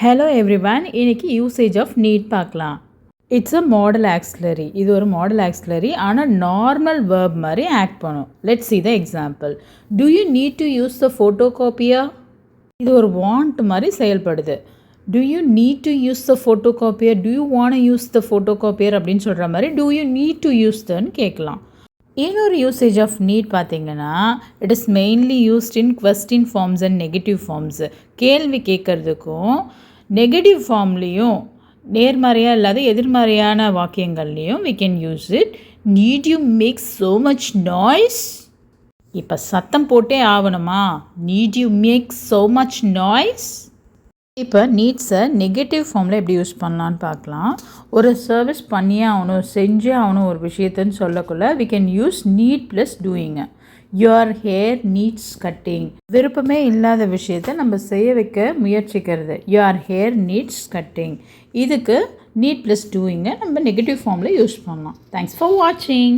Hello everyone, இன்னைக்கு usage of NEET பார்க்கலாம். It's a model auxiliary. இது ஒரு மாடல் ஆக்சிலரி, ஆனால் நார்மல் வேர்ப் மாதிரி ஆக்ட் பண்ணும். Let's see the example. Do you need to use the photocopier? இது ஒரு want மாதிரி செயல்படுது. Do you need to use the photocopier? Do you want to use the photocopier அப்படின்னு சொல்கிற மாதிரி do you need to use the-ன்னு கேட்கலாம். இன்னொரு யூசேஜ் ஆஃப் நீட் பார்த்தீங்கன்னா, it is mainly used in question forms and negative forms. கேள்வி கேட்குறதுக்கும் negative ஃபார்ம்லேயும் நேர்மறையாக இல்லாத எதிர்மறையான வாக்கியங்கள்லேயும் we can use it. Need you make so much noise? இப்போ சத்தம் போட்டே ஆகணுமா? Need you make so much noise? இப்போ நீட்ஸை நெகட்டிவ் ஃபார்மில் எப்படி யூஸ் பண்ணலான்னு பார்க்கலாம். ஒரு சர்வீஸ் பண்ணியே ஆகணும், செஞ்சே ஆகணும் ஒரு விஷயத்துன்னு சொல்லக்குள்ள we can use need plus doing. your hair needs cutting. விருப்பமே இல்லாத விஷயத்தை நம்ம செய்ய வைக்க முயற்சிக்கிறது. your hair needs cutting. இதுக்கு need plus doing நம்ம நெகட்டிவ் ஃபார்மில் யூஸ் பண்ணலாம். தேங்க்ஸ் ஃபார் வாட்சிங்.